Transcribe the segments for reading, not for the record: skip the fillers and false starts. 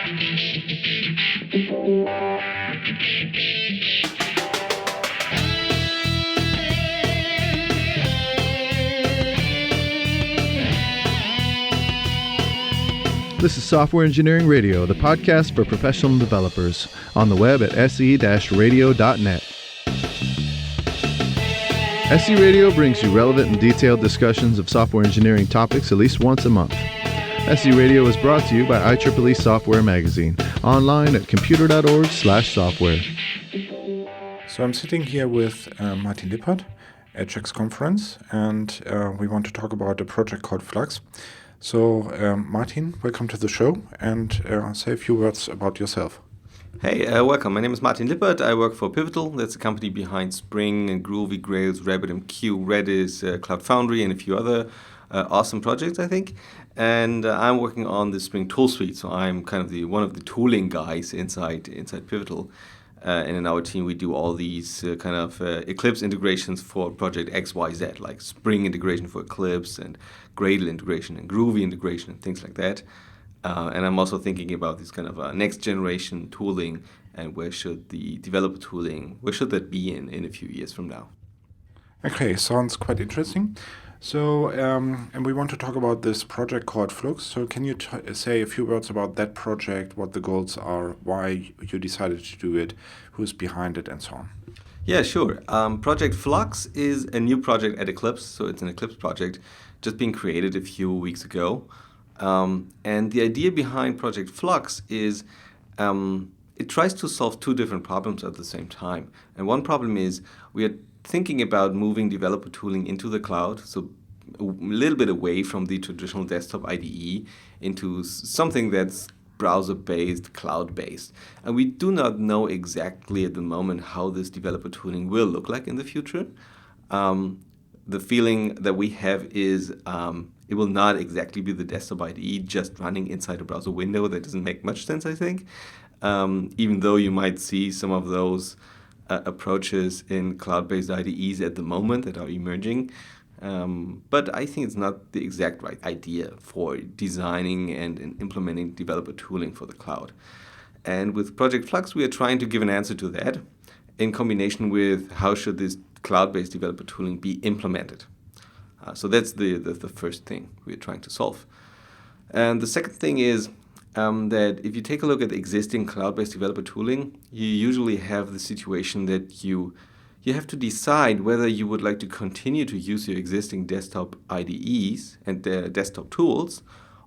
This is Software Engineering Radio, the podcast for professional developers, on the web at se-radio.net. SE Radio brings you relevant and detailed discussions of software engineering topics at least once a month. SE Radio is brought to you by IEEE Software Magazine, online at computer.org/software. So I'm sitting here with Martin Lippert at Check's conference, and we want to talk about a project called Flux. So, Martin, welcome to the show, and say a few words about yourself. Hey, welcome. My name is Martin Lippert. I work for Pivotal. That's the company behind Spring and Groovy, Grails, RabbitMQ, Redis, Cloud Foundry, and a few other awesome projects, I think. And I'm working on the Spring tool suite, so I'm kind of one of the tooling guys inside Pivotal. And in our team, we do all these Eclipse integrations for project XYZ, like Spring integration for Eclipse and Gradle integration and Groovy integration and things like that. And I'm also thinking about this kind of next generation tooling and where should the developer tooling, where should that be in a few years from now? Okay, sounds quite interesting. So, and we want to talk about this project called Flux. So can you say a few words about that project, what the goals are, why you decided to do it, who's behind it, and so on? Yeah, sure. Project Flux is a new project at Eclipse. So it's an Eclipse project just being created a few weeks ago. And the idea behind Project Flux is it tries to solve two different problems at the same time. And one problem is we are thinking about moving developer tooling into the cloud, so a little bit away from the traditional desktop IDE into something that's browser-based, cloud-based. And we do not know exactly at the moment how this developer tooling will look like in the future. The feeling that we have is it will not exactly be the desktop IDE just running inside a browser window. That doesn't make much sense, I think, even though you might see some of those approaches in cloud-based IDEs at the moment that are emerging. But I think it's not the exact right idea for designing and implementing developer tooling for the cloud. And with Project Flux, we are trying to give an answer to that in combination with how should this cloud-based developer tooling be implemented. So that's the first thing we're trying to solve. And the second thing is that if you take a look at existing cloud-based developer tooling, you usually have the situation that you have to decide whether you would like to continue to use your existing desktop IDEs and desktop tools,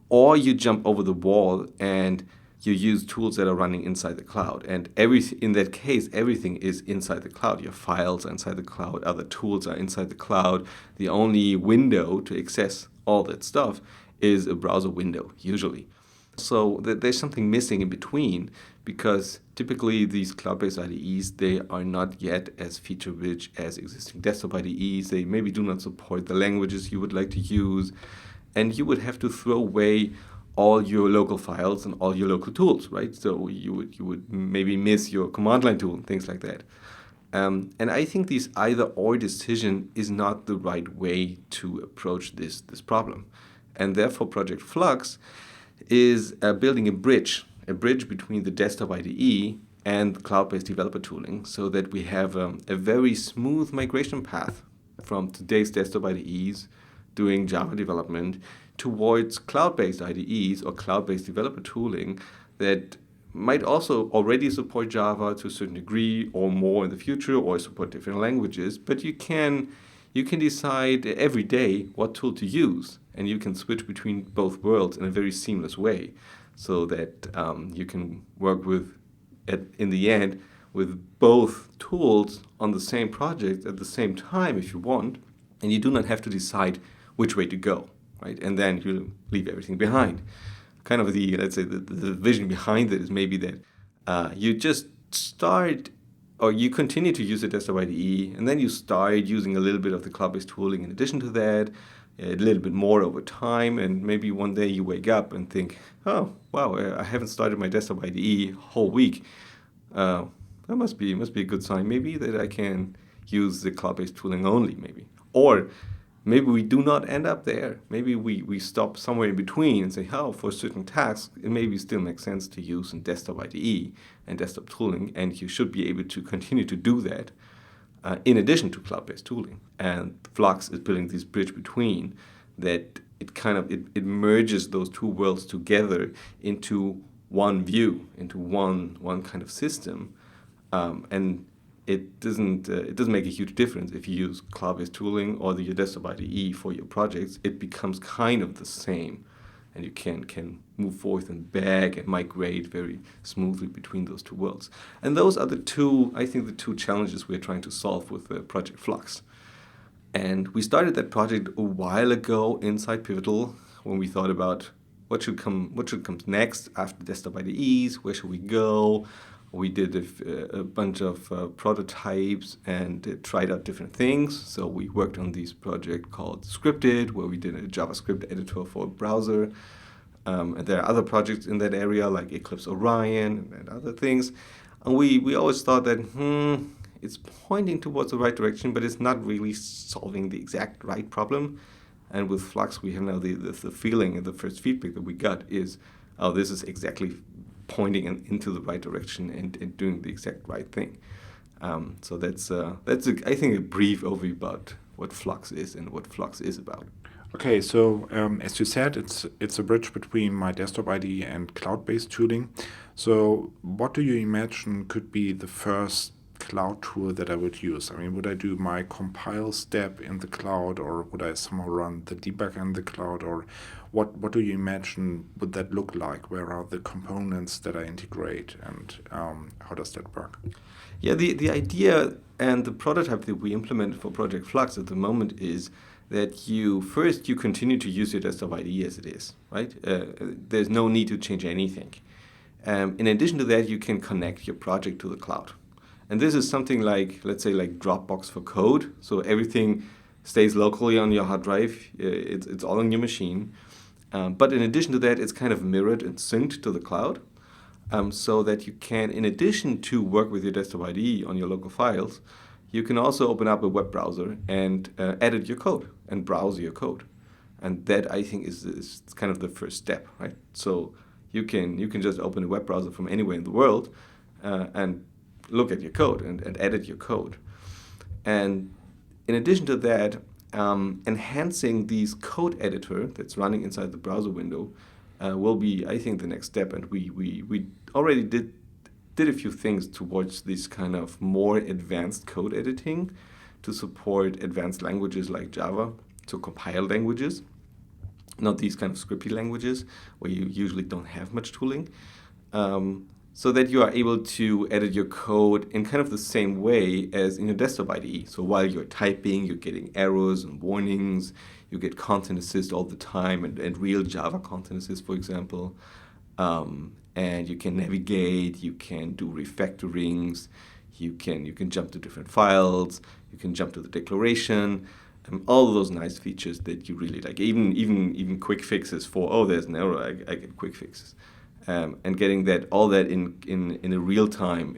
or you jump over the wall and you use tools that are running inside the cloud. And in that case, everything is inside the cloud. Your files are inside the cloud, other tools are inside the cloud. The only window to access all that stuff is a browser window, usually. So there's something missing in between, because typically these cloud-based IDEs, they are not yet as feature-rich as existing desktop IDEs. They maybe do not support the languages you would like to use, and you would have to throw away all your local files and all your local tools, right? So you would maybe miss your command line tool and things like that. And I think this either-or decision is not the right way to approach this problem. And therefore Project Flux is building a bridge between the desktop IDE and cloud-based developer tooling, so that we have a very smooth migration path from today's desktop IDEs doing Java development towards cloud-based IDEs or cloud-based developer tooling that might also already support Java to a certain degree or more in the future, or support different languages, but you can decide every day what tool to use, and you can switch between both worlds in a very seamless way, so that you can work in the end with both tools on the same project at the same time if you want, and you do not have to decide which way to go, right? And then you leave everything behind. Kind of the vision behind it is maybe that you just start, or you continue to use the desktop IDE, and then you start using a little bit of the cloud-based tooling in addition to that, a little bit more over time, and maybe one day you wake up and think, oh, wow, I haven't started my desktop IDE whole week. That must be a good sign, maybe, that I can use the cloud-based tooling only, maybe. Or maybe we do not end up there. Maybe we stop somewhere in between and say, oh, for certain tasks, it maybe still makes sense to use in desktop IDE and desktop tooling, and you should be able to continue to do that in addition to cloud-based tooling. And Flux is building this bridge between that. It merges those two worlds together into one view, into one kind of system, and it doesn't make a huge difference if you use cloud-based tooling or your desktop IDE for your projects. It becomes kind of the same, and you can move forth and back and migrate very smoothly between those two worlds. And those are the two challenges we're trying to solve with Project Flux. And we started that project a while ago inside Pivotal when we thought about what should come next after desktop IDEs, where should we go. We did a bunch of prototypes and tried out different things. So we worked on this project called Scripted, where we did a JavaScript editor for a browser. And there are other projects in that area like Eclipse Orion and other things. And we always thought that, it's pointing towards the right direction, but it's not really solving the exact right problem. And with Flux, we have now the feeling, and the first feedback that we got is, oh, this is exactly pointing into the right direction and doing the exact right thing. So that's I think, a brief overview about what Flux is and what Flux is about. Okay, so as you said, it's a bridge between my desktop IDE and cloud-based tooling. So what do you imagine could be the first cloud tool that I would use? I mean, would I do my compile step in the cloud, or would I somehow run the debug in the cloud, or what do you imagine would that look like? Where are the components that I integrate, and how does that work? Yeah, the idea and the prototype that we implemented for Project Flux at the moment is that you continue to use your desktop IDE as it is, right? There's no need to change anything. In addition to that, you can connect your project to the cloud. And this is something like, let's say, like Dropbox for code. So everything stays locally on your hard drive. It's all on your machine. But in addition to that, it's kind of mirrored and synced to the cloud, so that you can, in addition to work with your desktop IDE on your local files, you can also open up a web browser and edit your code and browse your code. And that, I think, is kind of the first step, right? So you can just open a web browser from anywhere in the world and look at your code and edit your code. And in addition to that, enhancing this code editor that's running inside the browser window will be, I think, the next step. And we already did a few things towards this kind of more advanced code editing to support advanced languages like Java, so compiled languages, not these kind of scripty languages where you usually don't have much tooling. So that you are able to edit your code in kind of the same way as in your desktop IDE. So while you're typing, you're getting errors and warnings, you get content assist all the time, and real Java content assist, for example. And you can navigate, you can do refactorings, you can jump to different files, you can jump to the declaration, all of those nice features that you really like. Even quick fixes for, there's an error, I get quick fixes. And getting all that in a real time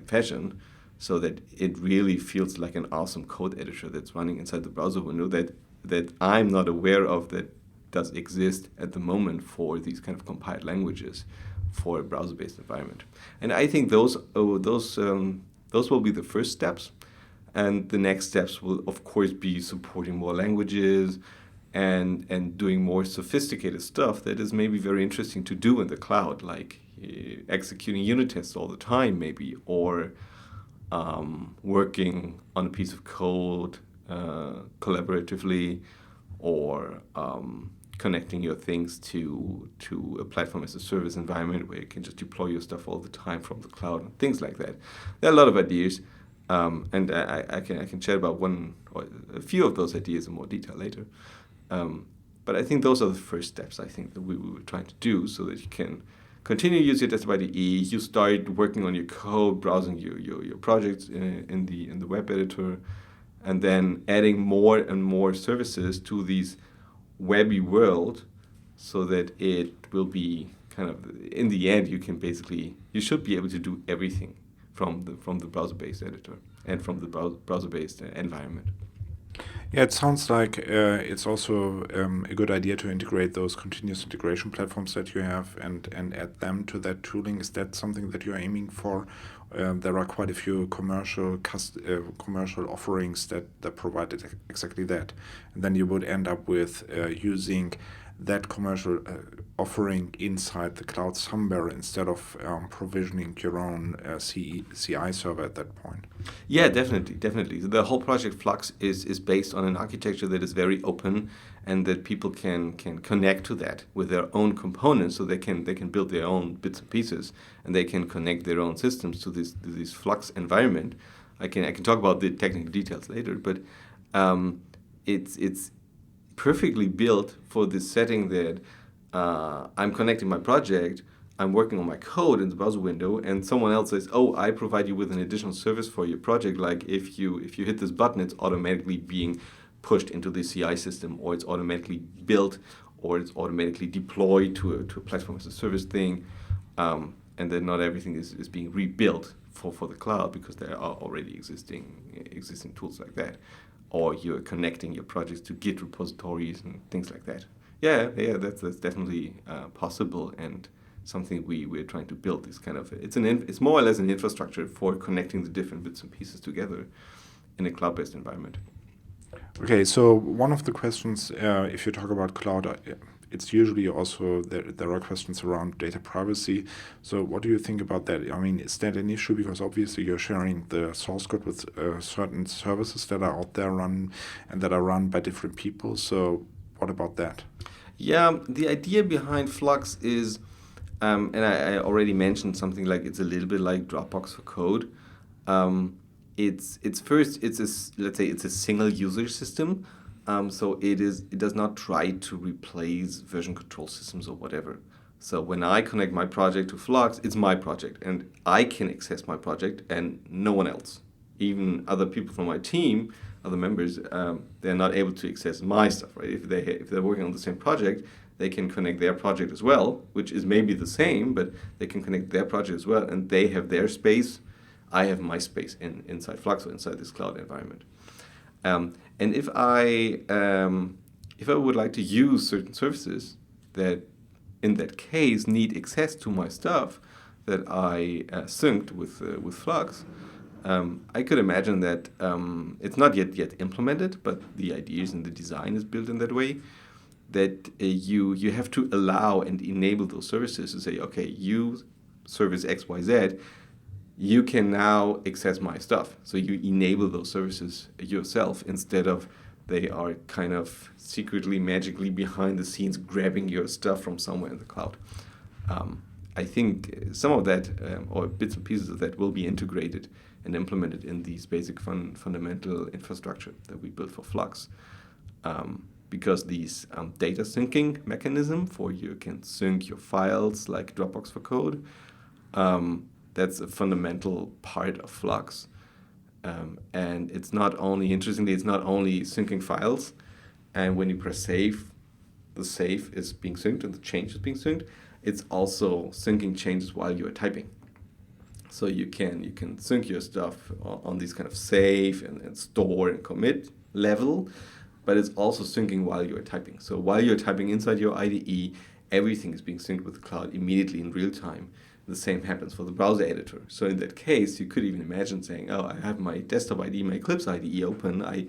fashion, so that it really feels like an awesome code editor that's running inside the browser window that I'm not aware of that does exist at the moment for these kind of compiled languages for a browser-based environment. And I think those will be the first steps, and the next steps will of course be supporting more languages and doing more sophisticated stuff that is maybe very interesting to do in the cloud, like executing unit tests all the time maybe, or working on a piece of code collaboratively, or connecting your things to a platform as a service environment where you can just deploy your stuff all the time from the cloud, and things like that. There are a lot of ideas, and I can chat about one or a few of those ideas in more detail later. But I think those are the first steps, I think, that we were trying to do, so that you can continue to use your desktop IDE. You start working on your code, browsing your projects in the web editor, and then adding more and more services to these webby world, so that it will be kind of, in the end, you should be able to do everything from the browser-based editor and from the browser-based environment. Yeah, it sounds like it's also a good idea to integrate those continuous integration platforms that you have and add them to that tooling. Is that something that you're aiming for? There are quite a few commercial offerings that provide exactly that. And then you would end up with using that commercial offering inside the cloud somewhere instead of provisioning your own CI server at that point. Yeah, definitely. The whole project Flux is based on an architecture that is very open and that people can connect to that with their own components, so they can build their own bits and pieces, and they can connect their own systems to this Flux environment. I can talk about the technical details later, but it's perfectly built for this setting that I'm connecting my project, I'm working on my code in the browser window, and someone else says, "Oh, I provide you with an additional service for your project. Like if you hit this button, it's automatically being pushed into the CI system, or it's automatically built, or it's automatically deployed to a platform as a service thing." And then not everything is being rebuilt for the cloud, because there are already existing tools like that. Or you're connecting your projects to Git repositories and things like that. Yeah, that's definitely possible, and something we're trying to build. This kind of it's more or less an infrastructure for connecting the different bits and pieces together in a cloud-based environment. Okay, so one of the questions, if you talk about cloud, it's usually also there are questions around data privacy. So what do you think about that? I mean, is that an issue? Because obviously you're sharing the source code with certain services that are out there and that are run by different people. So what about that? Yeah, the idea behind Flux is, and I already mentioned something like it's a little bit like Dropbox for code. Let's say it's a single user system. So it does not try to replace version control systems or whatever. So when I connect my project to Flux, it's my project, and I can access my project and no one else. Even other people from my team, other members, they're not able to access my stuff, right? If they're working on the same project, they can connect their project as well, which is maybe the same, but they can connect their project as well, and they have their space. I have my space inside Flux, or inside this cloud environment. And if I would like to use certain services that, in that case, need access to my stuff that I synced with Flux, I could imagine that it's not yet implemented, but the ideas and the design is built in that way, that you have to allow and enable those services to say, okay, you service XYZ, you can now access my stuff. So you enable those services yourself, instead of they are kind of secretly, magically behind the scenes grabbing your stuff from somewhere in the cloud. I think some of that, or bits and pieces of that, will be integrated and implemented in these basic fundamental infrastructure that we built for Flux. Because these data syncing mechanism for you can sync your files like Dropbox for code, that's a fundamental part of Flux. And it's not only syncing files, and when you press save, the save is being synced and the change is being synced. It's also syncing changes while you are typing. So you can sync your stuff on these kind of save and store and commit level, but it's also syncing while you are typing. So while you're typing inside your IDE, everything is being synced with the cloud immediately in real time. The same happens for the browser editor. So in that case, you could even imagine saying, "Oh, I have my desktop IDE, my Eclipse IDE open. I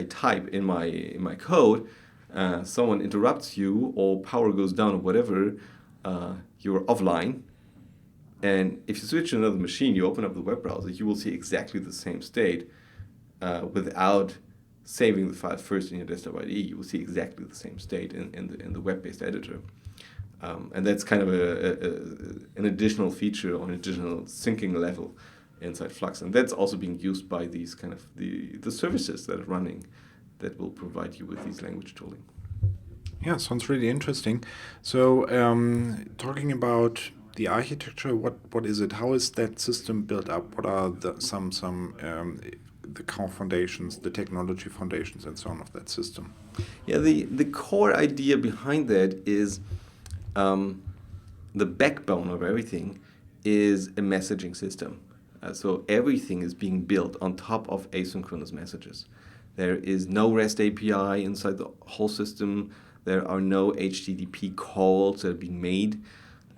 type in my code. Someone interrupts you, or power goes down, or whatever. You're offline. And if you switch to another machine, you open up the web browser, you will see exactly the same state without saving the file first in your desktop IDE. You will see exactly the same state in the web-based editor." And that's kind of an additional feature, or an additional syncing level inside Flux. And that's also being used by these kind of the services that are running, that will provide you with these language tooling. Yeah, sounds really interesting. So talking about the architecture, what is it? How is that system built up? What are the core foundations, the technology foundations, and so on of that system? Yeah, the core idea behind that is, the backbone of everything is a messaging system. So everything is being built on top of asynchronous messages. There is no REST API inside the whole system. There are no HTTP calls that are being made.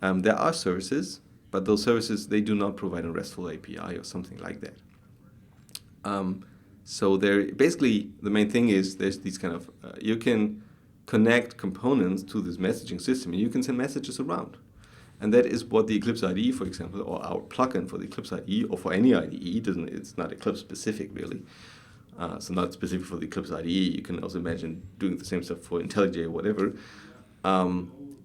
There are services, but those services, they do not provide a RESTful API or something like that. So there, basically, the main thing is there's these kind of, you can connect components to this messaging system, and you can send messages around. And that is what the Eclipse IDE, for example, or our plugin for the Eclipse IDE, or for any IDE, it's not Eclipse specific, really. So not specific for the Eclipse IDE. You can also imagine doing the same stuff for IntelliJ or whatever.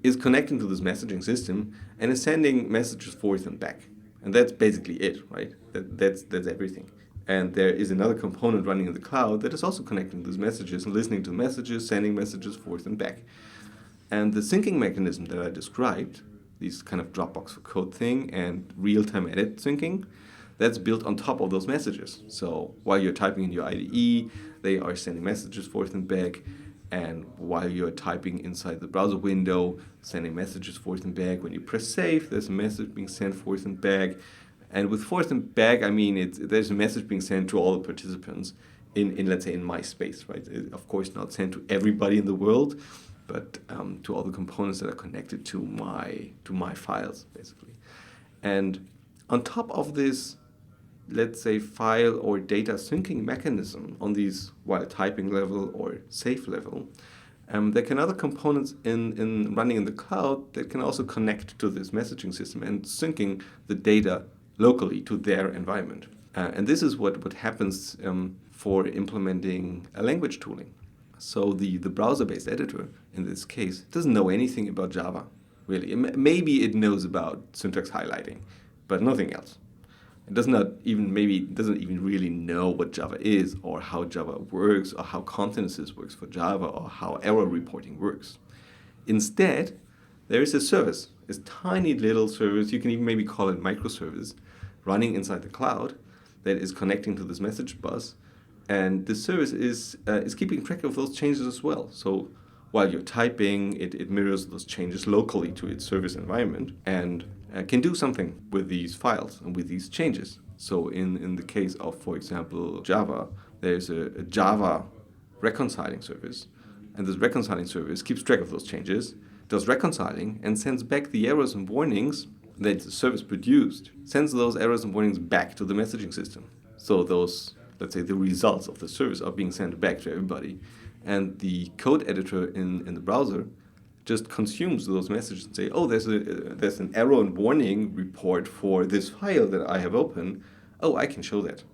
Is connecting to this messaging system and is sending messages forth and back. And that's basically it, right? That's everything. And there is another component running in the cloud that is also connecting those messages and listening to messages, sending messages forth and back. And the syncing mechanism that I described, this kind of Dropbox for code thing and real-time edit syncing, that's built on top of those messages. So while you're typing in your IDE, they are sending messages forth and back. And while you're typing inside the browser window, sending messages forth and back. When you press save, there's a message being sent forth and back. And with forth and back, I mean, there's a message being sent to all the participants in let's say, in my space, right? Of course, not sent to everybody in the world, but to all the components that are connected to my files, basically. And on top of this, let's say, file or data syncing mechanism on these while typing level or save level, there can other components in running in the cloud that can also connect to this messaging system and syncing the data locally to their environment. And this is what happens for implementing a language tooling. So the browser-based editor, in this case, doesn't know anything about Java, really. Maybe it knows about syntax highlighting, but nothing else. It doesn't even really know what Java is, or how Java works, or how content assist works for Java, or how error reporting works. Instead, there is a service, a tiny little service, you can even maybe call it microservice, running inside the cloud that is connecting to this message bus. And this service is keeping track of those changes as well. So while you're typing, it mirrors those changes locally to its service environment and can do something with these files and with these changes. So in the case of, for example, Java, there's a Java reconciling service. And this reconciling service keeps track of those changes, does reconciling, and sends back the errors and warnings that the service produced, sends those errors and warnings back to the messaging system. So those, let's say, the results of the service are being sent back to everybody. And the code editor in the browser just consumes those messages and say, oh, there's an error and warning report for this file that I have open. Oh, I can show that.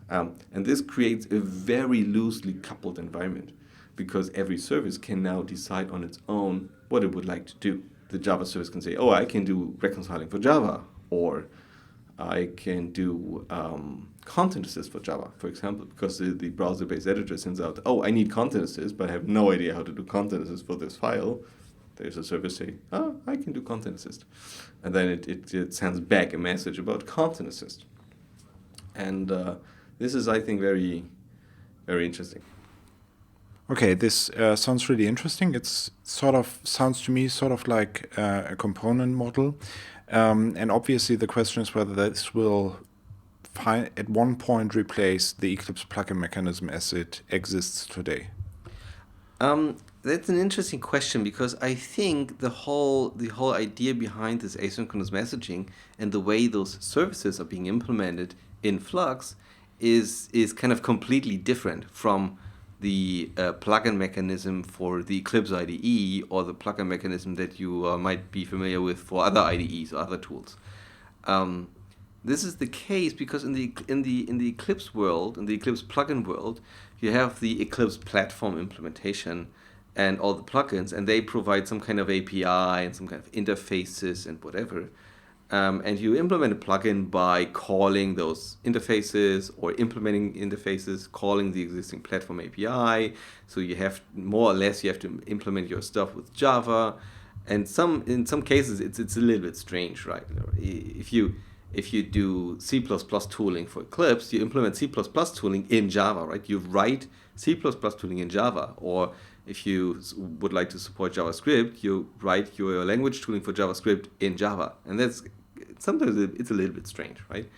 And this creates a very loosely coupled environment because every service can now decide on its own what it would like to do. The Java service can say, oh, I can do reconciling for Java, or I can do content assist for Java, for example, because the browser-based editor sends out, oh, I need content assist, but I have no idea how to do content assist for this file. There's a service saying, oh, I can do content assist. And then it sends back a message about content assist. And this is, I think, very, very interesting. Okay, this sounds really interesting. It's sounds to me sort of like a component model. And obviously the question is whether this will at one point replace the Eclipse plugin mechanism as it exists today. That's an interesting question because I think the whole idea behind this asynchronous messaging and the way those services are being implemented in Flux is kind of completely different from the plugin mechanism for the Eclipse IDE or the plugin mechanism that you might be familiar with for other IDEs or other tools. This is the case because in the Eclipse world, in the Eclipse plugin world, you have the Eclipse platform implementation and all the plugins, and they provide some kind of API and some kind of interfaces and whatever. And you implement a plugin by calling those interfaces or implementing interfaces, calling the existing platform API. So you have more or less you have to implement your stuff with Java, and in some cases it's a little bit strange, right? If you do C++ tooling for Eclipse, you implement C++ tooling in Java, right? You write C++ tooling in Java, or if you would like to support JavaScript, you write your language tooling for JavaScript in Java, and that's sometimes it's a little bit strange, right?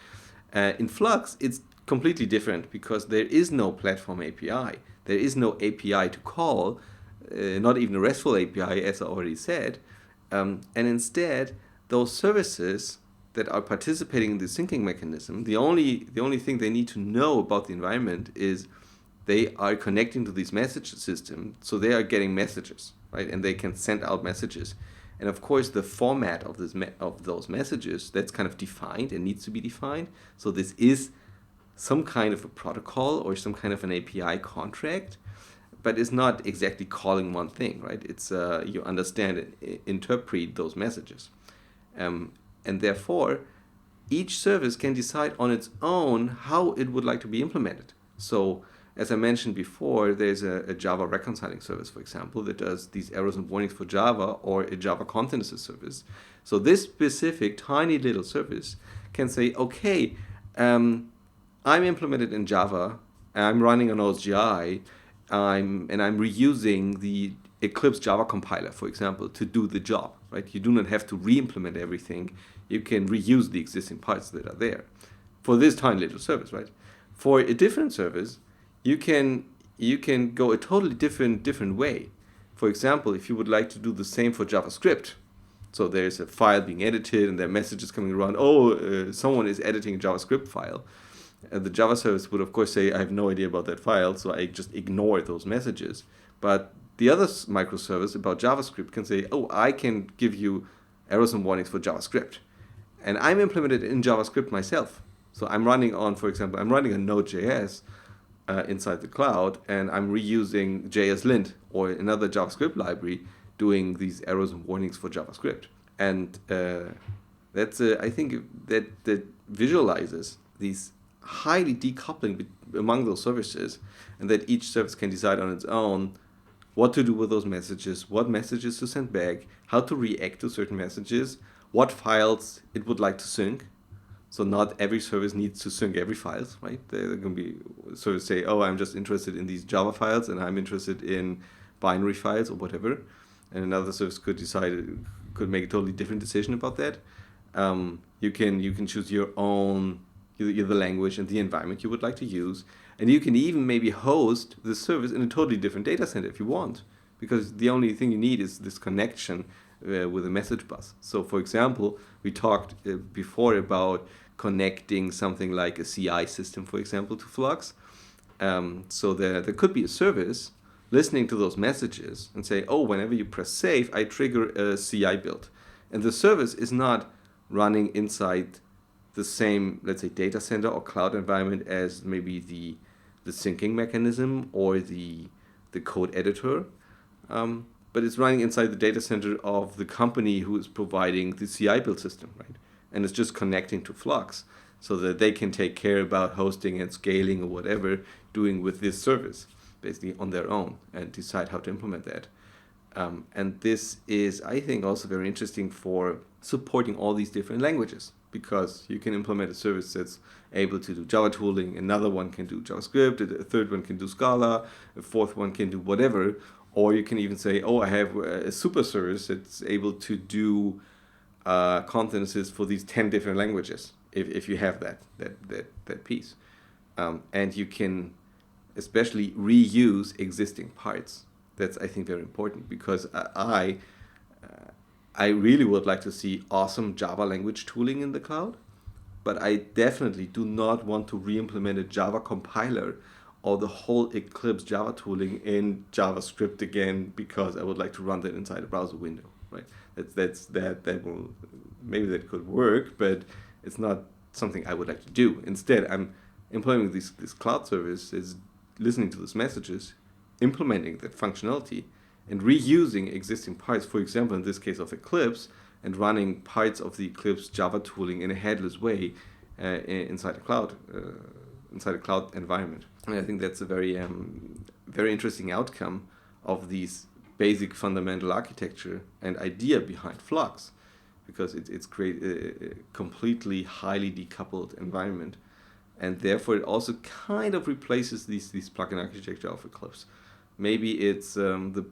In Flux, it's completely different because there is no platform API There is no API to call, not even a RESTful API, as I already said. And instead, those services that are participating in the syncing mechanism, the only thing they need to know about the environment is they are connecting to this message system, so they are getting messages, right? And they can send out messages. And of course, the format of those messages, that's kind of defined and needs to be defined. So this is some kind of a protocol or some kind of an API contract, but it's not exactly calling one thing, right? It's you understand and interpret those messages. And therefore, each service can decide on its own how it would like to be implemented. So, as I mentioned before, there's a Java reconciling service, for example, that does these errors and warnings for Java, or a Java content assist service. So this specific tiny little service can say, okay, I'm implemented in Java, I'm running on OSGI, and I'm reusing the Eclipse Java compiler, for example, to do the job, right? You do not have to re-implement everything. You can reuse the existing parts that are there for this tiny little service, right? For a different service, you can go a totally different way. For example, if you would like to do the same for JavaScript, so there's a file being edited and there are messages coming around, someone is editing a JavaScript file. The Java service would, of course, say, I have no idea about that file, so I just ignore those messages. But the other microservice about JavaScript can say, oh, I can give you errors and warnings for JavaScript. And I'm implemented in JavaScript myself. So I'm running on, for example, I'm running a Node.js inside the cloud, and I'm reusing JSLint or another JavaScript library doing these errors and warnings for JavaScript. And that's I think that visualizes these highly decoupling among those services, and that each service can decide on its own what to do with those messages, what messages to send back, how to react to certain messages, what files it would like to sync. So not every service needs to sync every files, right? There can be services say, oh, I'm just interested in these Java files and I'm interested in binary files or whatever. And another service could make a totally different decision about that. You can choose your own, the language and the environment you would like to use. And you can even maybe host the service in a totally different data center if you want, because the only thing you need is this connection with a message bus. So for example, we talked before about connecting something like a CI system, for example, to Flux. So there could be a service listening to those messages and say, oh, whenever you press save, I trigger a CI build. And the service is not running inside the same, let's say, data center or cloud environment as maybe the syncing mechanism or the code editor. But it's running inside the data center of the company who is providing the CI build system, right? And it's just connecting to Flux so that they can take care about hosting and scaling or whatever, doing with this service, basically on their own, and decide how to implement that. And this is, I think, also very interesting for supporting all these different languages, because you can implement a service that's able to do Java tooling, another one can do JavaScript, a third one can do Scala, a fourth one can do whatever. Or you can even say, oh, I have a super service that's able to do content assist for these 10 different languages, if you have that piece. And you can especially reuse existing parts. That's, I think, very important, because I really would like to see awesome Java language tooling in the cloud, but I definitely do not want to re-implement a Java compiler or the whole Eclipse Java tooling in JavaScript again, because I would like to run that inside a browser window, right? That will, maybe that could work, but it's not something I would like to do. Instead, I'm implementing this cloud service, is listening to those messages, implementing that functionality, and reusing existing parts, for example, in this case of Eclipse, and running parts of the Eclipse Java tooling in a headless way inside a cloud environment. And I think that's a very interesting outcome of these basic fundamental architecture and idea behind Flux, because it's create a completely highly decoupled environment, and therefore it also kind of replaces these plugin architecture of Eclipse. Maybe it's the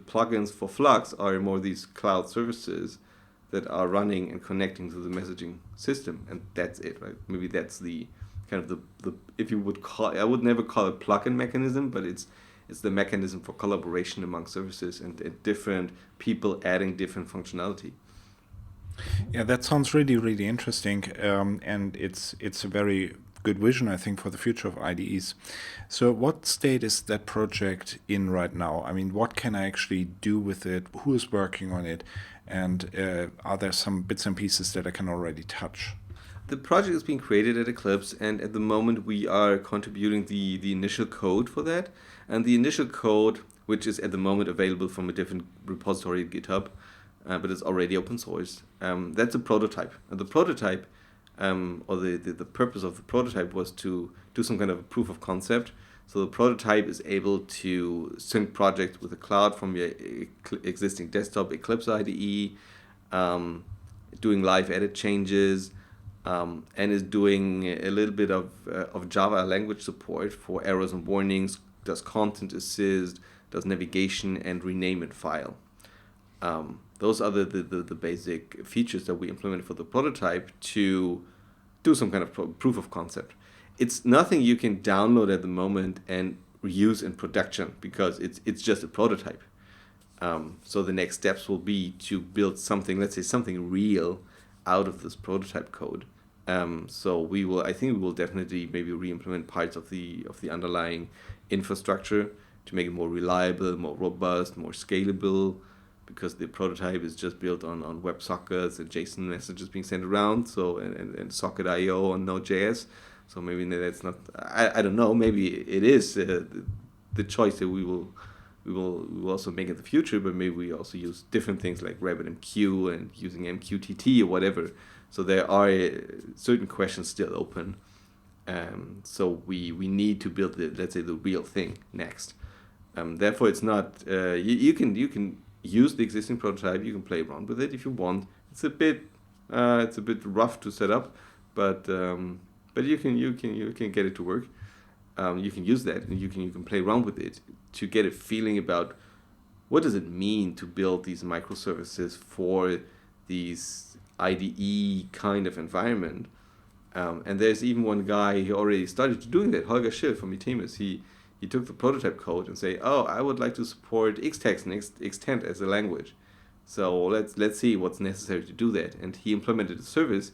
plugins for Flux are more these cloud services that are running and connecting to the messaging system, and that's it, right? Maybe that's the kind of the if you would call, I would never call it plugin mechanism, but it's the mechanism for collaboration among services and different people adding different functionality. Yeah, that sounds really, really interesting, and it's a very good vision, I think, for the future of IDEs. So what state is that project in right now? I mean, what can I actually do with it? Who is working on it? And are there some bits and pieces that I can already touch? The project is being created at Eclipse, and at the moment we are contributing the initial code for that. And the initial code, which is at the moment available from a different repository at GitHub, but it's already open source, that's a prototype. And the prototype, or the purpose of the prototype was to do some kind of a proof of concept. So the prototype is able to sync projects with the cloud from your existing desktop Eclipse IDE, doing live edit changes, and is doing a little bit of Java language support for errors and warnings, does content assist, does navigation, and rename it file. Those are the basic features that we implemented for the prototype to do some kind of proof of concept. It's nothing you can download at the moment and use in production because it's just a prototype. So the next steps will be to build something, let's say something real, out of this prototype code. So I think we will definitely maybe re-implement parts of the underlying infrastructure to make it more reliable, more robust, more scalable, because the prototype is just built on WebSockets and JSON messages being sent around, so and Socket.io on Node.js. So maybe that's not, I don't know, maybe it is the choice that we will also make in the future, but maybe we also use different things like RabbitMQ and using MQTT or whatever. So there are certain questions still open. So we need to build let's say the real thing next. Therefore, it's not you can use the existing prototype. You can play around with it if you want. It's a bit rough to set up, but you can get it to work. You can use that and you can play around with it to get a feeling about what does it mean to build these microservices for these IDE kind of environment. And there's even one guy who already started doing that, Holger Schill from Itemis. He took the prototype code and say, oh, I would like to support Xtext and Xtend as a language. So let's see what's necessary to do that. And he implemented a service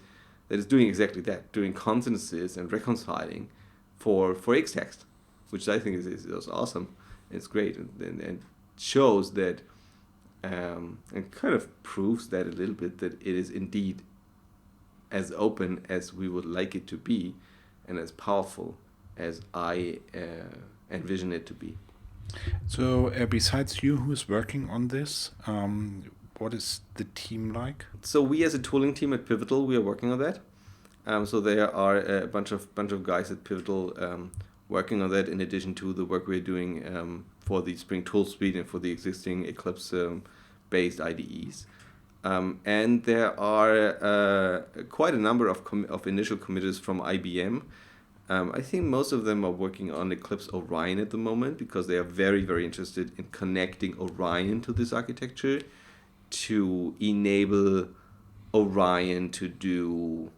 that is doing exactly that, doing content assist and reconciling for Xtext, which I think is awesome. It's great and shows that and kind of proves that a little bit that it is indeed as open as we would like it to be and as powerful as I envision it to be. So besides you, who's working on this, what is the team like? So we as a tooling team at Pivotal, we are working on that. So there are a bunch of guys at Pivotal working on that in addition to the work we're doing for the Spring Tool Suite and for the existing Eclipse based IDEs. And there are quite a number of initial committers from IBM. I think most of them are working on Eclipse Orion at the moment because they are very, very interested in connecting Orion to this architecture to enable Orion to do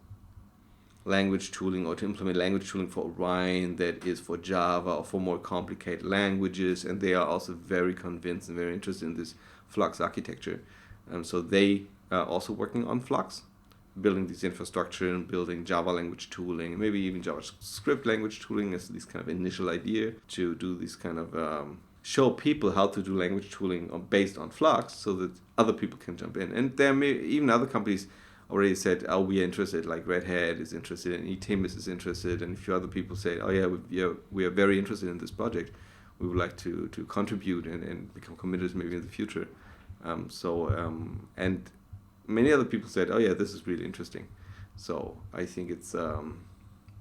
language tooling or to implement language tooling for Orion that is for Java or for more complicated languages. And they are also very convinced and very interested in this Flux architecture. So they are also working on Flux, building this infrastructure and building Java language tooling, and maybe even JavaScript language tooling as this kind of initial idea to do this kind of show people how to do language tooling based on Flux so that other people can jump in. And there may even other companies already said, oh, we are interested, like Red Hat is interested and Itemis is interested, and a few other people say, oh yeah, we are very interested in this project. We would like to contribute and become committers maybe in the future. And many other people said, oh yeah, this is really interesting. So I think it's there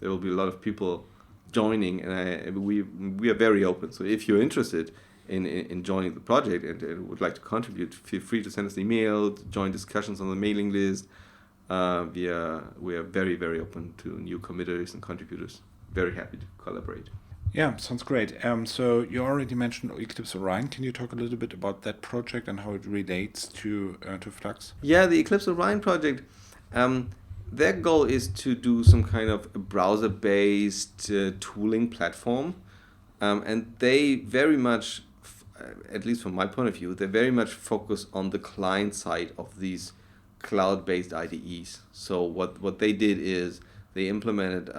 will be a lot of people joining, and we are very open. So if you're interested in joining the project and would like to contribute, feel free to send us an email, to join discussions on the mailing list. We are very, very open to new committers and contributors. Very happy to collaborate. Yeah, sounds great. So you already mentioned Eclipse Orion. Can you talk a little bit about that project and how it relates to Flux? Yeah, the Eclipse Orion project. their goal is to do some kind of a browser-based tooling platform, and they very much, at least from my point of view, they very much focus on the client side of these cloud-based IDEs. So what they did is they implemented,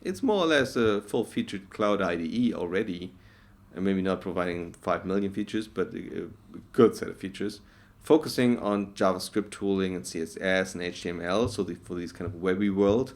it's more or less a full-featured cloud IDE already, and maybe not providing 5 million features, but a good set of features, focusing on JavaScript tooling and CSS and HTML, so for these kind of webby world.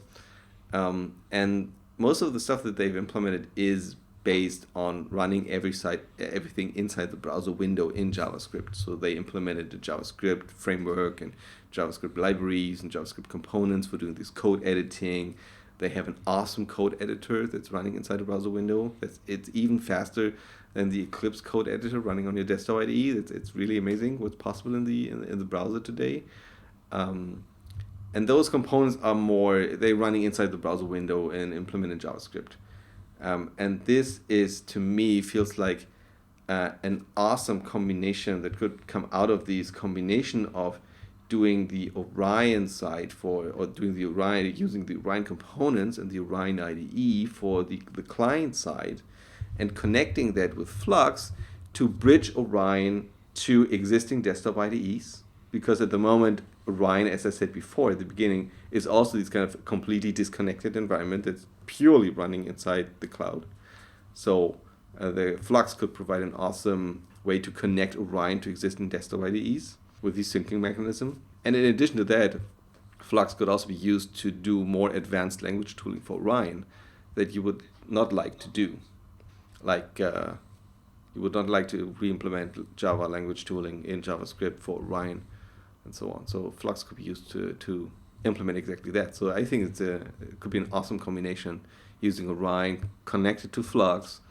And most of the stuff that they've implemented is based on running everything inside the browser window in JavaScript. So they implemented the JavaScript framework and JavaScript libraries and JavaScript components for doing this code editing. They have an awesome code editor that's running inside the browser window. It's even faster than the Eclipse code editor running on your desktop IDE. It's really amazing what's possible in the browser today. And those components are they're running inside the browser window and implemented JavaScript. And this to me, feels like an awesome combination that could come out of these combination of doing the Orion side using the Orion components and the Orion IDE for the client side, and connecting that with Flux to bridge Orion to existing desktop IDEs. Because at the moment, Orion, as I said before at the beginning, is also this kind of completely disconnected environment that's purely running inside the cloud. So the Flux could provide an awesome way to connect Orion to existing desktop IDEs with the syncing mechanism. And in addition to that, Flux could also be used to do more advanced language tooling for Orion that you would not like to do. Like you would not like to re-implement Java language tooling in JavaScript for Orion and so on. So Flux could be used to implement exactly that. So I think it could be an awesome combination using Orion connected to Flux,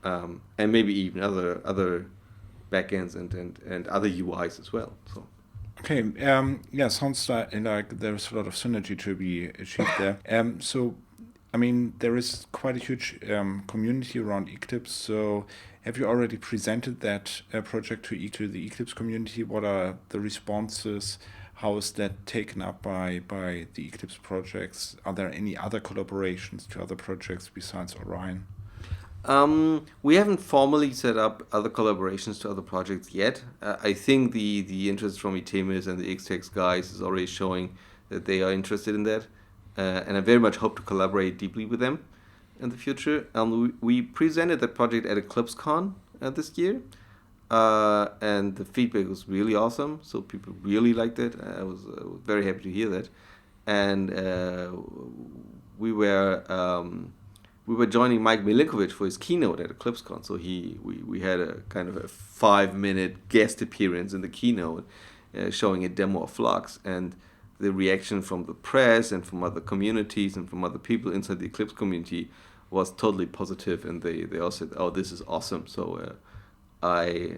and maybe even other backends and other UIs as well. So. Okay, sounds like there's a lot of synergy to be achieved there. So, I mean, there is quite a huge community around Eclipse. So, have you already presented that project to the Eclipse community? What are the responses? How is that taken up by the Eclipse projects? Are there any other collaborations to other projects besides Orion? We haven't formally set up other collaborations to other projects yet. I think the interest from Itemis and the XTeX guys is already showing that they are interested in that. And I very much hope to collaborate deeply with them in the future. We presented that project at EclipseCon this year. And the feedback was really awesome. So people really liked it. I was very happy to hear that. And we were joining Mike Milinkovic for his keynote at EclipseCon. So we had a kind of a 5-minute guest appearance in the keynote, showing a demo of Flux, and the reaction from the press and from other communities and from other people inside the Eclipse community was totally positive, and they all said, "Oh, this is awesome." So I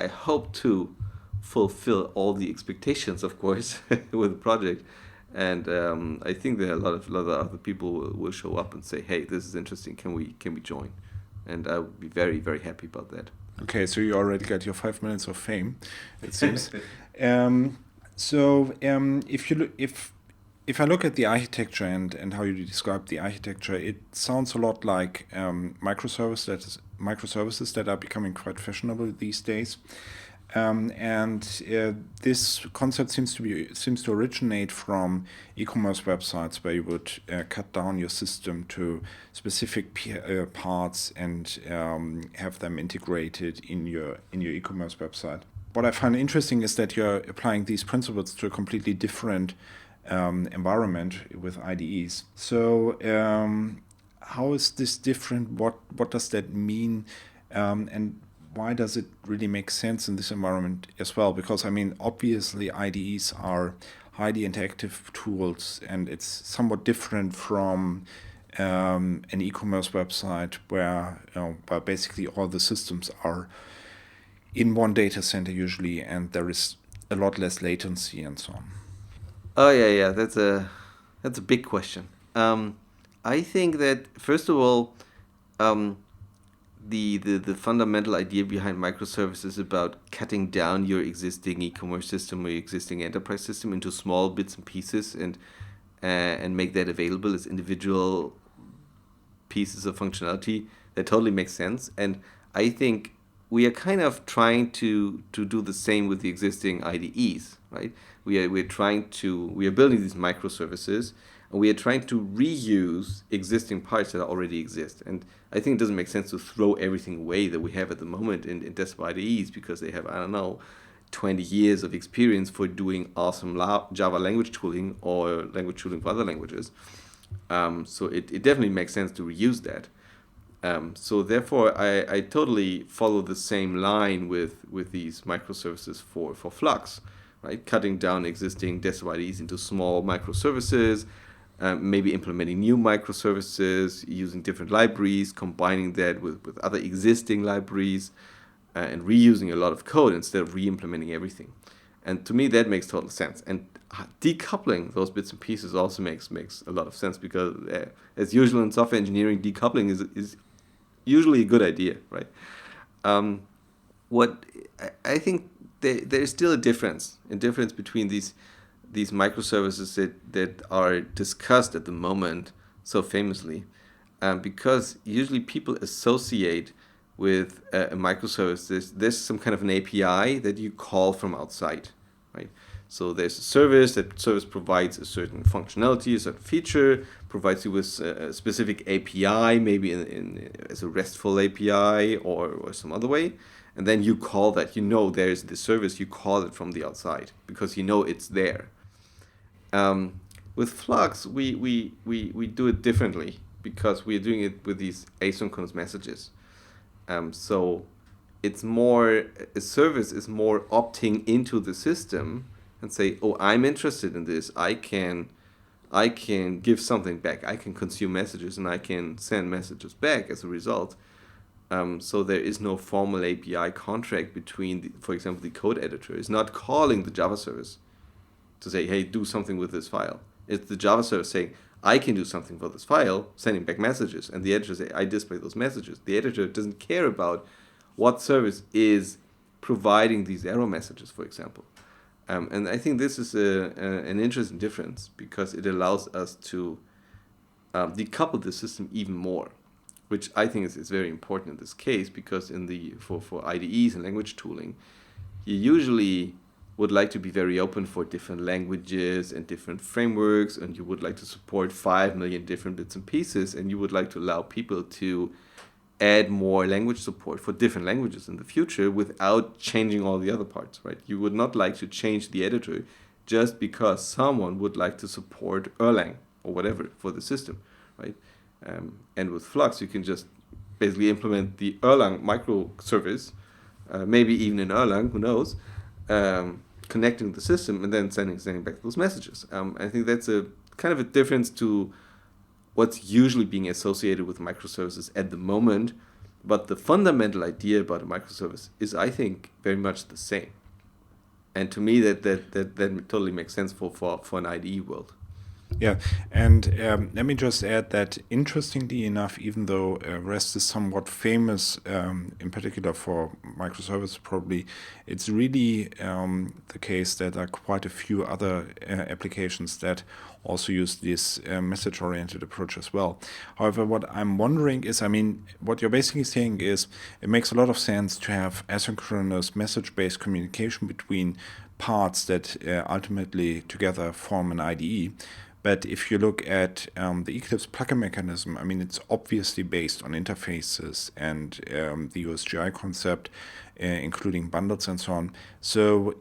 hope to fulfill all the expectations, of course, with the project. And I think that a lot of other people will show up and say, "Hey, this is interesting. Can we join?" And I would be very, very happy about that. Okay, so you already got your 5 minutes of fame, it seems. If I look at the architecture and how you describe the architecture, it sounds a lot like microservices that are becoming quite fashionable these days. This concept seems to originate from e-commerce websites where you would cut down your system to specific parts and have them integrated in your e-commerce website. What I find interesting is that you're applying these principles to a completely different environment with IDEs. So how is this different? What does that mean? And why does it really make sense in this environment as well? Because, I mean, obviously IDEs are highly interactive tools, and it's somewhat different from an e-commerce website where basically all the systems are in one data center usually, and there is a lot less latency and so on. Oh yeah, that's a big question. I think that first of all, the fundamental idea behind microservices is about cutting down your existing e-commerce system or your existing enterprise system into small bits and pieces, and and make that available as individual pieces of functionality, that totally makes sense. And I think we are kind of trying to do the same with the existing IDEs, right? We are building these microservices, and we are trying to reuse existing parts that already exist. And I think it doesn't make sense to throw everything away that we have at the moment in desktop IDEs, because they have, 20 years of experience for doing awesome Java language tooling or language tooling for other languages. So it definitely makes sense to reuse that. So therefore, I totally follow the same line with these microservices for Flux, right? Cutting down existing desktop IDEs into small microservices, maybe implementing new microservices, using different libraries, combining that with other existing libraries, and reusing a lot of code instead of re-implementing everything. And to me, that makes total sense. And decoupling those bits and pieces also makes a lot of sense, because as usual in software engineering, decoupling is usually a good idea, right? What I think there's still a difference between these microservices that are discussed at the moment so famously, because usually people associate with a microservice, there's some kind of an API that you call from outside, right? So there's a service, that service provides a certain functionality, a certain feature, provides you with a specific API, maybe as a RESTful API or some other way. And then you call that, there's the service, you call it from the outside because it's there. With Flux, we do it differently, because we're doing it with these asynchronous messages. So it's more, a service is more opting into the system and say, oh, I'm interested in this. I can give something back. I can consume messages, and I can send messages back as a result. So there is no formal API contract between, for example, the code editor is not calling the Java service to say, hey, do something with this file. It's the Java service saying, I can do something for this file, sending back messages, and the editor says, I display those messages. The editor doesn't care about what service is providing these error messages, for example. And I think this is an interesting difference, because it allows us to decouple the system even more, which I think is very important in this case, because for IDEs and language tooling, you usually would like to be very open for different languages and different frameworks, and you would like to support 5 million different bits and pieces, and you would like to allow people to add more language support for different languages in the future without changing all the other parts, right? You would not like to change the editor just because someone would like to support Erlang or whatever for the system, right? And with Flux, you can just basically implement the Erlang microservice, maybe even in Erlang, who knows, connecting the system and then sending back those messages. I think that's a kind of a difference to what's usually being associated with microservices at the moment, but the fundamental idea about a microservice is, I think, very much the same. And to me, that totally makes sense for an IDE world. Yeah, and let me just add that, interestingly enough, even though REST is somewhat famous, in particular for microservices probably, it's really the case that there are quite a few other applications that also use this message-oriented approach as well. However, what I'm wondering is, what you're basically saying is it makes a lot of sense to have asynchronous message-based communication between parts that ultimately together form an IDE. But if you look at the Eclipse plugin mechanism, it's obviously based on interfaces and the USGI concept, including bundles and so on. So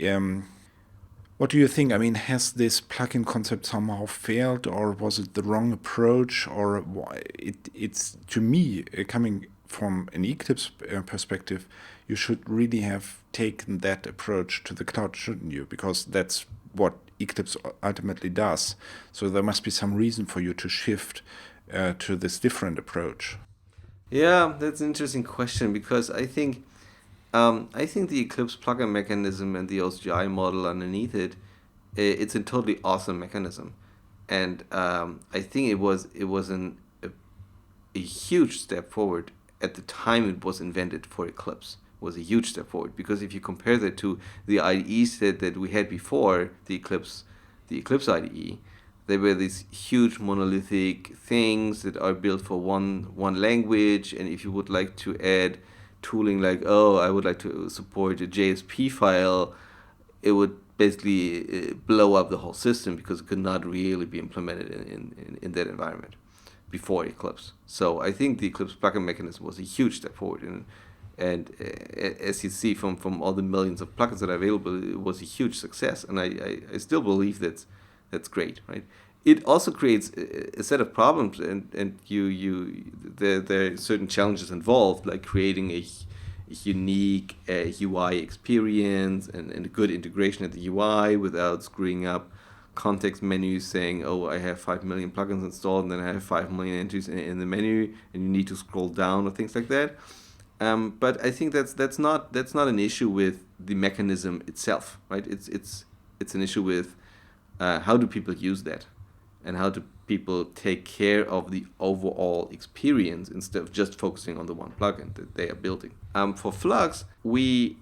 what do you think? Has this plugin concept somehow failed, or was it the wrong approach? Or it's to me, coming from an Eclipse perspective, you should really have taken that approach to the cloud, shouldn't you? Because that's what Eclipse ultimately does. So there must be some reason for you to shift to this different approach. Yeah, that's an interesting question, because I think the Eclipse plugin mechanism and the OSGI model underneath it, it's a totally awesome mechanism, and I think it was a huge step forward at the time it was invented for Eclipse. Was a huge step forward, because if you compare that to the IDEs that we had before the Eclipse IDE, They were these huge monolithic things that are built for one language, and if you would like to add tooling like, oh, I would like to support a JSP file, it would basically blow up the whole system because it could not really be implemented in that environment before Eclipse. So I think the Eclipse plugin mechanism was a huge step forward, and as you see from all the millions of plugins that are available, it was a huge success, and I still believe that's great, right? It also creates a set of problems, and there are certain challenges involved, like creating a unique UI experience and a good integration at the UI without screwing up context menus saying, oh, I have 5 million plugins installed and then I have 5 million entries in the menu and you need to scroll down or things like that. But I think that's not an issue with the mechanism itself, right? It's an issue with how do people use that, and how do people take care of the overall experience instead of just focusing on the one plugin that they are building. For Flux, we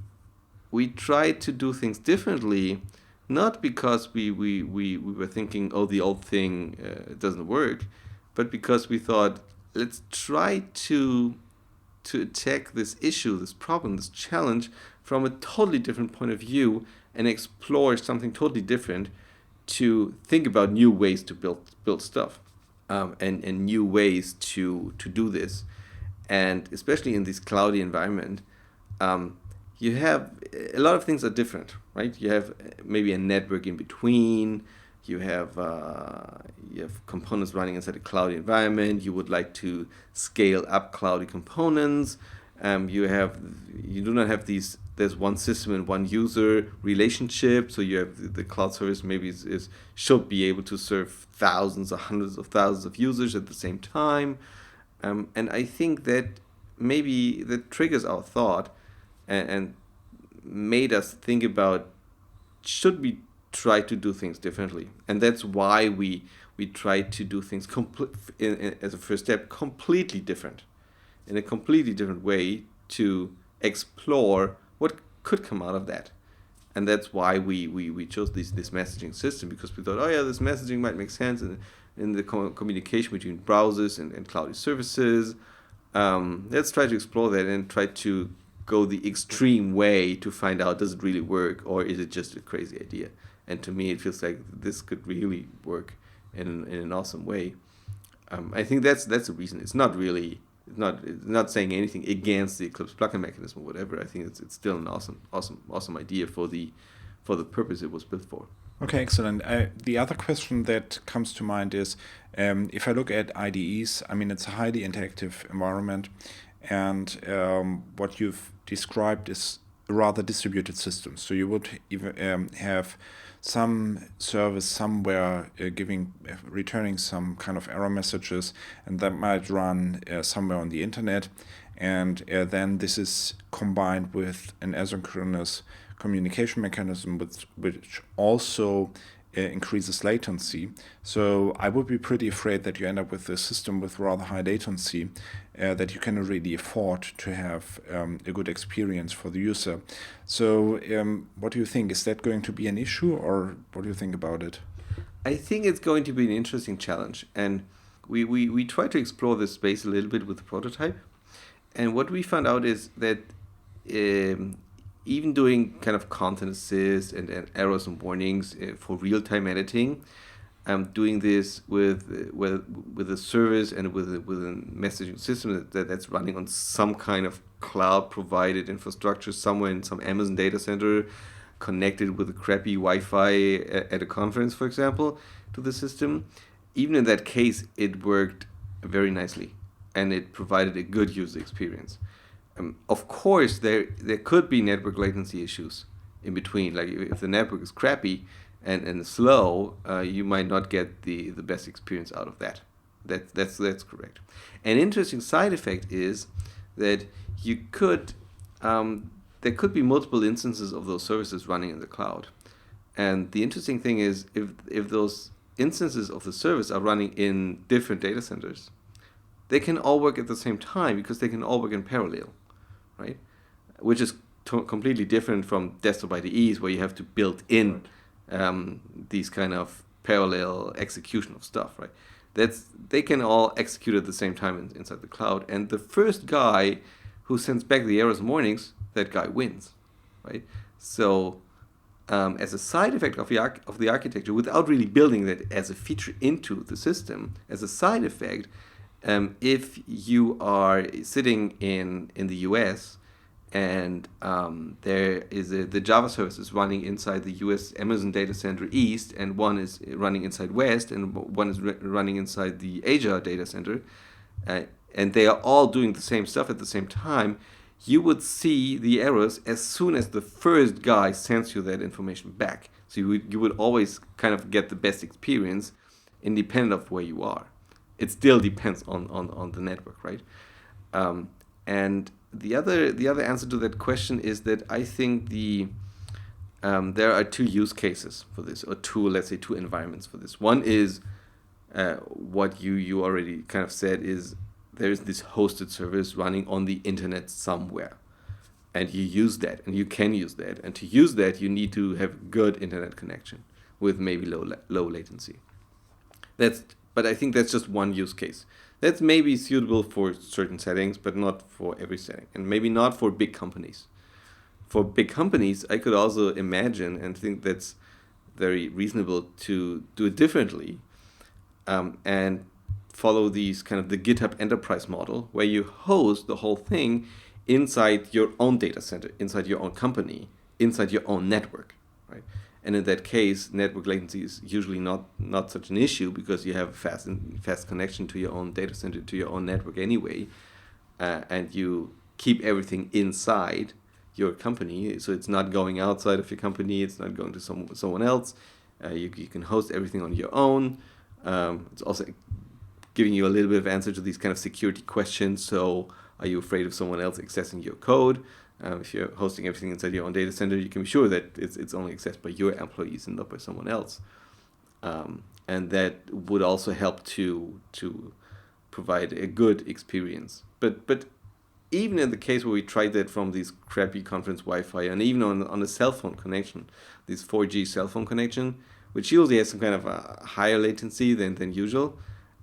tried to do things differently, not because we were thinking, oh, the old thing doesn't work, but because we thought, let's try to attack this issue, this problem, this challenge from a totally different point of view and explore something totally different, to think about new ways to build stuff and new ways to do this. And especially in this cloudy environment, you have a lot of things are different, right? You have maybe a network in between. You have components running inside a cloudy environment. You would like to scale up cloudy components. You do not have these. There's one system and one user relationship. So you have the cloud service maybe should be able to serve thousands or hundreds of thousands of users at the same time. And I think that maybe that triggers our thought and made us think about, should we try to do things differently? And that's why we try to do things as a first step completely different, in a completely different way, to explore what could come out of that. And that's why we chose this messaging system, because we thought, oh yeah, this messaging might make sense in the communication between browsers and cloudy services. Let's try to explore that and try to go the extreme way to find out, does it really work, or is it just a crazy idea? And to me, it feels like this could really work in an awesome way. I think that's the reason. It's not saying anything against the Eclipse plugin mechanism or whatever. I think it's still an awesome idea for the purpose it was built for. Okay, excellent. The other question that comes to mind is, if I look at IDEs, I mean, it's a highly interactive environment, and what you've described is a rather distributed system. So you would even have some service somewhere returning some kind of error messages, and that might run somewhere on the internet, and then this is combined with an asynchronous communication mechanism which also increases latency. So I would be pretty afraid that you end up with a system with rather high latency that you cannot really afford to have a good experience for the user. So what do you think? Is that going to be an issue, or what do you think about it? I think it's going to be an interesting challenge, and we try to explore this space a little bit with the prototype. And what we found out is that even doing kind of content assist and errors and warnings for real-time editing, doing this with a service and with a messaging system that's running on some kind of cloud-provided infrastructure somewhere in some Amazon data center, connected with a crappy Wi-Fi at a conference, for example, to the system. Even in that case, it worked very nicely, and it provided a good user experience. Of course, there could be network latency issues in between. Like if the network is crappy and slow, you might not get the best experience out of that. That's correct. An interesting side effect is that you could there could be multiple instances of those services running in the cloud. And the interesting thing is if those instances of the service are running in different data centers, they can all work at the same time because they can all work in parallel, right? Which is completely different from desktop IDEs, where you have to build in these kind of parallel execution of stuff, right? They can all execute at the same time inside the cloud. And the first guy who sends back the errors mornings, that guy wins, right? So as a side effect of the architecture, without really building that as a feature into the system, as a side effect, if you are sitting in the US and there is the Java service is running inside the US Amazon data center East, and one is running inside West, and one is running inside the Asia data center, and they are all doing the same stuff at the same time, you would see the errors as soon as the first guy sends you that information back. So you would always kind of get the best experience independent of where you are. It still depends on the network, right? And the other answer to that question is that I think there are two use cases for this, or two environments for this. One is what you already kind of said is there's this hosted service running on the internet somewhere, and you use that, and you can use that, and to use that you need to have good internet connection with maybe low latency. But I think that's just one use case. That's maybe suitable for certain settings, but not for every setting, and maybe not for big companies. For big companies, I could also imagine and think that's very reasonable to do it differently, and follow these kind of the GitHub enterprise model, where you host the whole thing inside your own data center, inside your own company, inside your own network, right? And in that case, network latency is usually not such an issue, because you have a fast connection to your own data center, to your own network anyway, and you keep everything inside your company, so it's not going outside of your company, it's not going to someone else. You can host everything on your own. It's also giving you a little bit of answer to these kind of security questions. So are you afraid of someone else accessing your code? If you're hosting everything inside your own data center, you can be sure that it's only accessed by your employees and not by someone else. And that would also help to provide a good experience. But even in the case where we tried that from these crappy conference Wi-Fi, and even on a cell phone connection, this 4G cell phone connection, which usually has some kind of a higher latency than usual,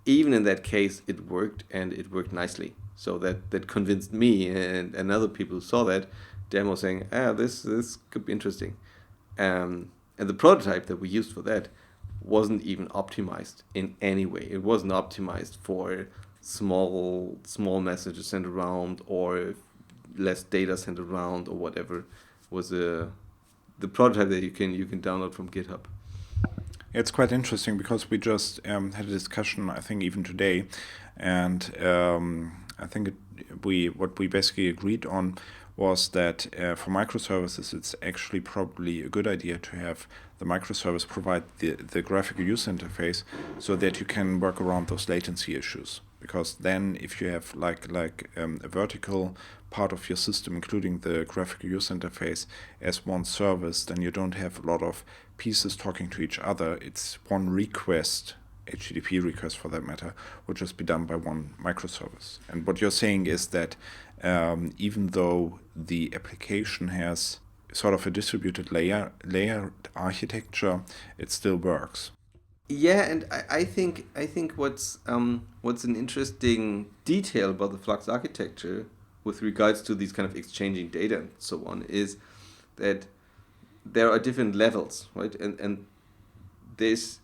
even in that case, it worked, and it worked nicely. So that convinced me and other people who saw that demo, saying, this could be interesting. And the prototype that we used for that wasn't even optimized in any way. It wasn't optimized for small messages sent around, or less data sent around, or whatever. It was the prototype that you can download from GitHub. It's quite interesting, because we just had a discussion, I think even today, and I think what we basically agreed on was that for microservices, it's actually probably a good idea to have the microservice provide the graphical user interface, so that you can work around those latency issues. Because then, if you have like a vertical part of your system, including the graphical user interface, as one service, then you don't have a lot of pieces talking to each other. It's one request, HTTP request for that matter, would just be done by one microservice. And what you're saying is that even though the application has sort of a distributed layered architecture, it still works. Yeah, and I think what's an interesting detail about the Flux architecture with regards to these kind of exchanging data and so on is that there are different levels, right? And there's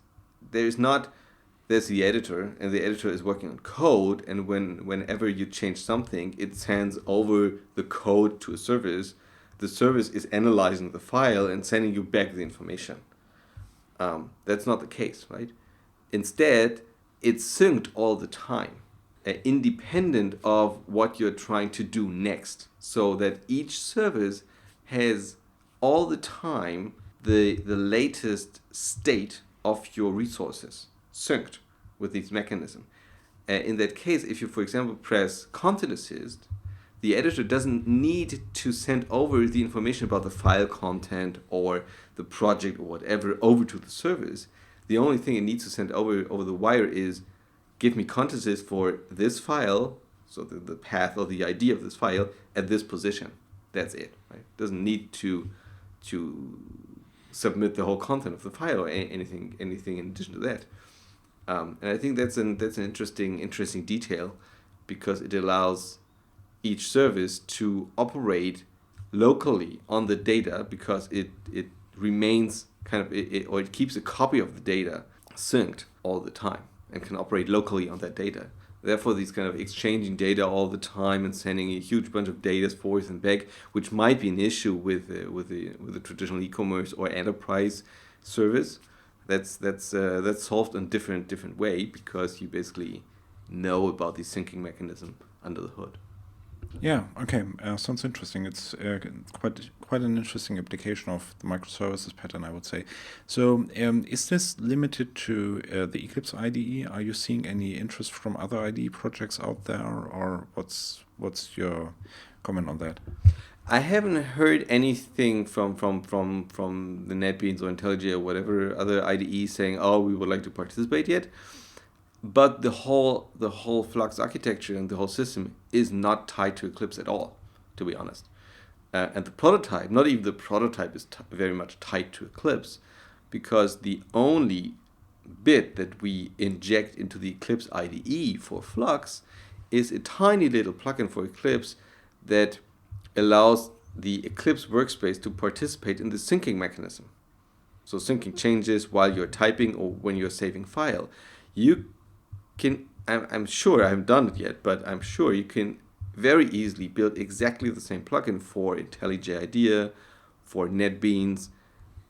the editor, and the editor is working on code, and whenever you change something, it sends over the code to a service. The service is analyzing the file and sending you back the information. That's not the case, right? Instead, it's synced all the time, independent of what you're trying to do next, so that each service has all the time the latest state of your resources synced with this mechanism. In that case, if you, for example, press Content Assist, the editor doesn't need to send over the information about the file content or the project or whatever over to the service. The only thing it needs to send over the wire is, give me Content Assist for this file, so the path or the ID of this file at this position. That's it, right? It doesn't need to submit the whole content of the file or anything in addition to that. And I think that's an interesting detail, because it allows each service to operate locally on the data, because it remains or it keeps a copy of the data synced all the time and can operate locally on that data. Therefore, these kind of exchanging data all the time and sending a huge bunch of data forth and back, which might be an issue with the traditional e-commerce or enterprise service, that's solved in different way, because you basically know about the syncing mechanism under the hood. Yeah, okay, sounds interesting. It's quite an interesting application of the microservices pattern, I would say. So is this limited to the Eclipse IDE? Are you seeing any interest from other IDE projects out there, or what's your comment on that? I haven't heard anything from the NetBeans or IntelliJ or whatever other IDE saying, oh, we would like to participate yet. But the whole Flux architecture and the whole system is not tied to Eclipse at all, to be honest. And the prototype, not even the prototype, is very much tied to Eclipse, because the only bit that we inject into the Eclipse IDE for Flux is a tiny little plugin for Eclipse that allows the Eclipse workspace to participate in the syncing mechanism. So syncing changes while you're typing or when you're saving file. You can, I'm sure, I haven't done it yet, but I'm sure you can very easily build exactly the same plugin for IntelliJ IDEA, for NetBeans,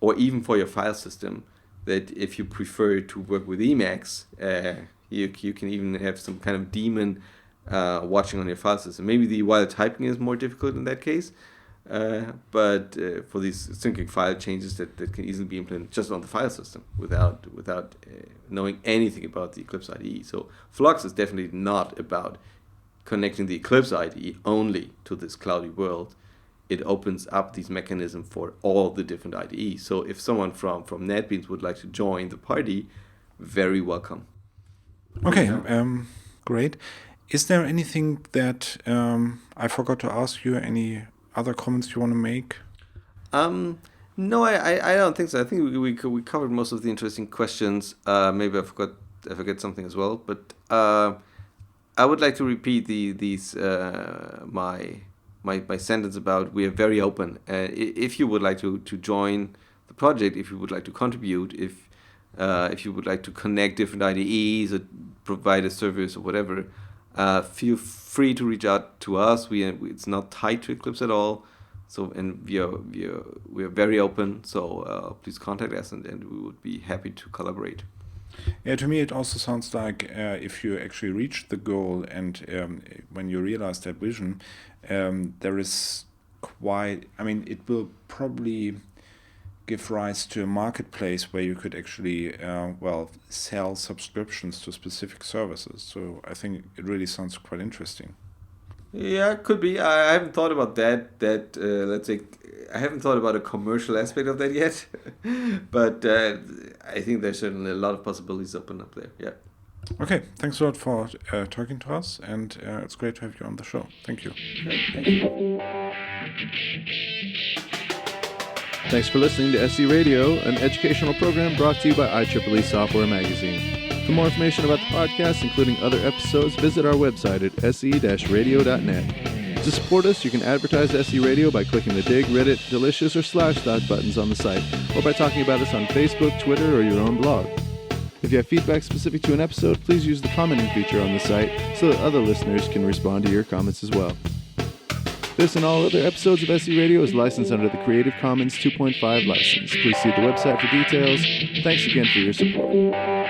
or even for your file system, that if you prefer to work with Emacs, you can even have some kind of daemon watching on your file system. Maybe while typing is more difficult in that case, but for these syncing file changes that can easily be implemented just on the file system without knowing anything about the Eclipse IDE. So Flux is definitely not about connecting the Eclipse IDE only to this cloudy world. It opens up these mechanisms for all the different IDEs. So if someone from NetBeans would like to join the party, very welcome. Okay, great. Is there anything that I forgot to ask you? Any other comments you want to make? No, I don't think so. I think we covered most of the interesting questions. Maybe I forget something as well. But I would like to repeat my sentence about we are very open. If you would like to join the project, if you would like to contribute, if you would like to connect different IDEs or provide a service or whatever, feel free to reach out to us. It's not tied to Eclipse at all. So, and we are very open. So please contact us, and we would be happy to collaborate. Yeah, to me it also sounds like if you actually reach the goal and when you realize that vision, there is it will probably give rise to a marketplace where you could actually sell subscriptions to specific services. So I think it really sounds quite interesting. Yeah, it could be. I haven't thought about that. Let's say, I haven't thought about a commercial aspect of that yet. But I think there's certainly a lot of possibilities open up there. Yeah. Okay, thanks a lot for talking to us, and it's great to have you on the show. Thank you. Thank you. Thanks for listening to SE Radio, an educational program brought to you by IEEE Software Magazine. For more information about the podcast, including other episodes, visit our website at se-radio.net. To support us, you can advertise SE Radio by clicking the Dig, Reddit, Delicious, or Slashdot buttons on the site, or by talking about us on Facebook, Twitter, or your own blog. If you have feedback specific to an episode, please use the commenting feature on the site so that other listeners can respond to your comments as well. This and all other episodes of SE Radio is licensed under the Creative Commons 2.5 license. Please see the website for details. Thanks again for your support.